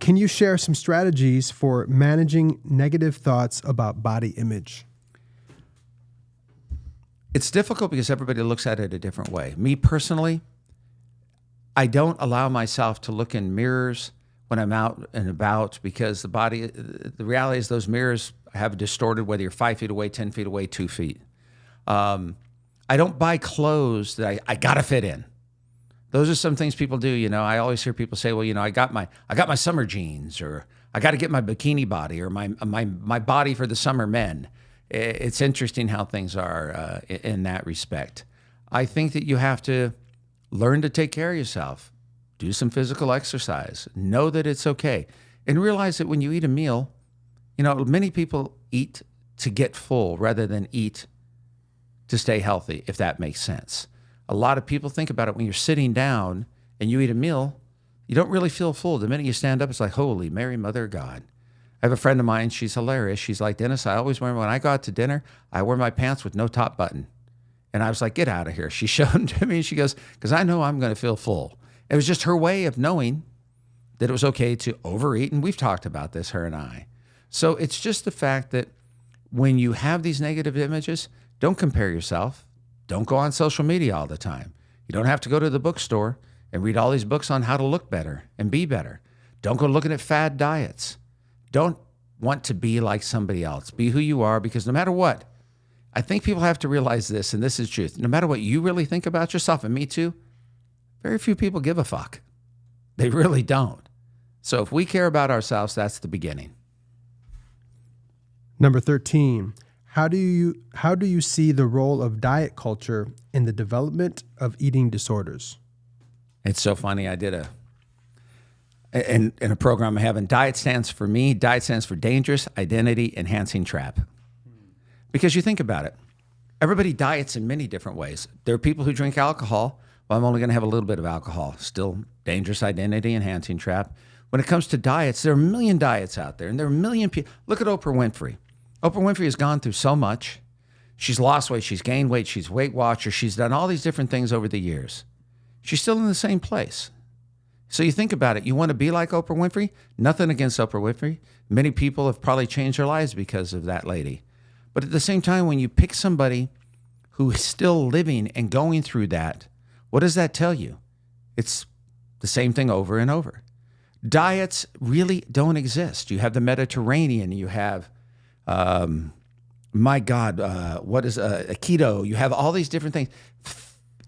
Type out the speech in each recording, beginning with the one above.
Can you share some strategies for managing negative thoughts about body image? It's difficult because everybody looks at it a different way. Me personally, I don't allow myself to look in mirrors when I'm out and about because the reality is those mirrors have distorted whether you're 5 feet away, 10 feet away, 2 feet. I don't buy clothes that I gotta fit in. Those are some things people do. You know, I always hear people say, well, you know, I got my summer jeans, or I got to get my bikini body, or my body for the summer men. It's interesting how things are in that respect. I think that you have to learn to take care of yourself, do some physical exercise, know that it's okay, and realize that when you eat a meal, you know, many people eat to get full rather than eat to stay healthy, if that makes sense. A lot of people think about it when you're sitting down and you eat a meal, you don't really feel full. The minute you stand up, it's like, holy Mary, Mother of God. I have a friend of mine, she's hilarious. She's like, Dennis, I always wear, when I go out to dinner, I wear my pants with no top button. And I was like, get out of here. She showed them to me. She goes, because I know I'm going to feel full. It was just her way of knowing that it was okay to overeat. And we've talked about this, her and I. So it's just the fact that when you have these negative images, don't compare yourself. Don't go on social media all the time. You don't have to go to the bookstore and read all these books on how to look better and be better. Don't go looking at fad diets. Don't want to be like somebody else. Be who you are, because no matter what, I think people have to realize this, and this is truth. No matter what you really think about yourself, and me too, very few people give a fuck. They really don't. So if we care about ourselves, that's the beginning. Number 13, how do you see the role of diet culture in the development of eating disorders? It's so funny. I did in a program I have, and diet stands for dangerous, identity enhancing trap. Because you think about it, everybody diets in many different ways. There are people who drink alcohol. Well, I'm only going to have a little bit of alcohol. Still dangerous, identity enhancing trap. When it comes to diets, there are a million diets out there, and there are a million people. Look at Oprah Winfrey. Oprah Winfrey has gone through so much. She's lost weight, she's gained weight, she's Weight Watcher, she's done all these different things over the years. She's still in the same place. So you think about it, you want to be like Oprah Winfrey? Nothing against Oprah Winfrey. Many people have probably changed their lives because of that lady. But at the same time, when you pick somebody who is still living and going through that, what does that tell you? It's the same thing over and over. Diets really don't exist. You have the Mediterranean, you have, what is a keto? You have all these different things.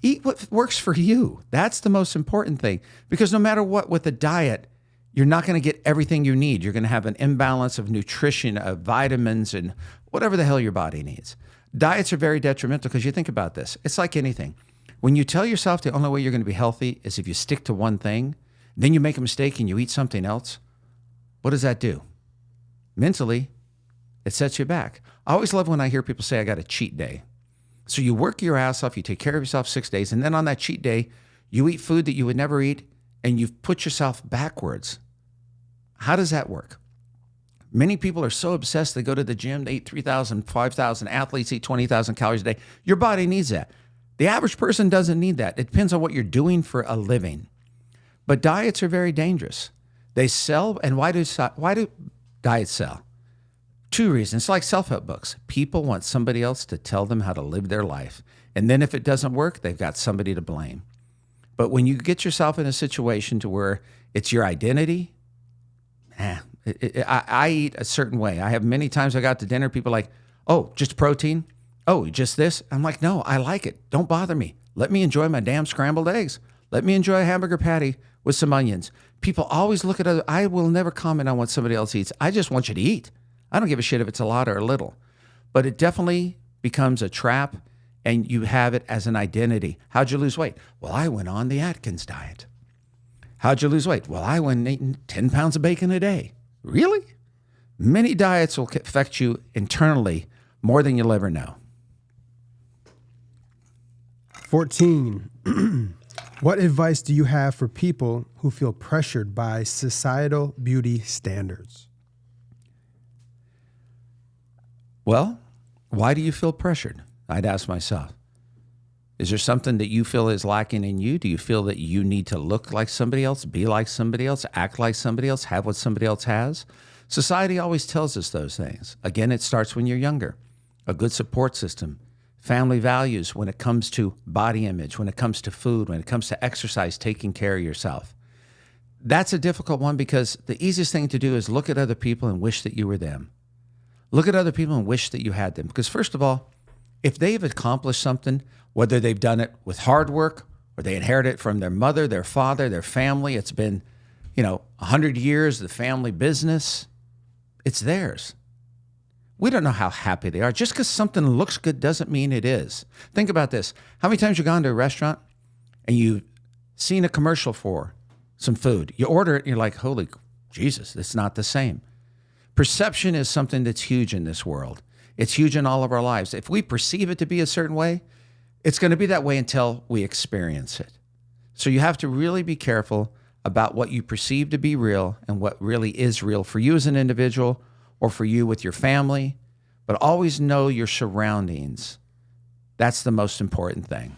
Eat what works for you. That's the most important thing. Because no matter what with the diet, you're not going to get everything you need. You're going to have an imbalance of nutrition, of vitamins, and whatever the hell your body needs. Diets are very detrimental because you think about this. It's like anything. When you tell yourself the only way you're going to be healthy is if you stick to one thing, then you make a mistake and you eat something else, what does that do? Mentally, it sets you back. I always love when I hear people say, I got a cheat day. So you work your ass off, you take care of yourself 6 days, and then on that cheat day, you eat food that you would never eat, and you've put yourself backwards. How does that work? Many people are so obsessed, they go to the gym, they eat 3,000, 5,000, athletes eat 20,000 calories a day. Your body needs that. The average person doesn't need that. It depends on what you're doing for a living. But diets are very dangerous. They sell, and why do diets sell? 2 reasons. It's like self-help books. People want somebody else to tell them how to live their life. And then if it doesn't work, they've got somebody to blame. But when you get yourself in a situation to where it's your identity, I eat a certain way. I have many times I got to dinner, people are like, oh, just protein? Oh, just this? I'm like, no, I like it. Don't bother me. Let me enjoy my damn scrambled eggs. Let me enjoy a hamburger patty with some onions. People always look at other. I will never comment on what somebody else eats. I just want you to eat. I don't give a shit if it's a lot or a little. But it definitely becomes a trap, and you have it as an identity. How'd you lose weight? Well, I went on the Atkins diet. How'd you lose weight? Well, I went eating 10 pounds of bacon a day. Really? Many diets will affect you internally more than you'll ever know. 14. What advice do you have for people who feel pressured by societal beauty standards? Well, why do you feel pressured? I'd ask myself. Is there something that you feel is lacking in you? Do you feel that you need to look like somebody else, be like somebody else, act like somebody else, have what somebody else has? Society always tells us those things. Again, it starts when you're younger. A good support system, family values when it comes to body image, when it comes to food, when it comes to exercise, taking care of yourself. That's a difficult one because the easiest thing to do is look at other people and wish that you were them. Look at other people and wish that you had them. Because first of all, if they've accomplished something, whether they've done it with hard work or they inherited it from their mother, their father, their family, it's been, 100 years, the family business, it's theirs. We don't know how happy they are. Just because something looks good doesn't mean it is. Think about this. How many times you've gone to a restaurant and you've seen a commercial for some food? You order it and you're like, holy Jesus, it's not the same. Perception is something that's huge in this world. It's huge in all of our lives. If we perceive it to be a certain way, it's going to be that way until we experience it. So you have to really be careful about what you perceive to be real and what really is real for you as an individual or for you with your family. But always know your surroundings. That's the most important thing.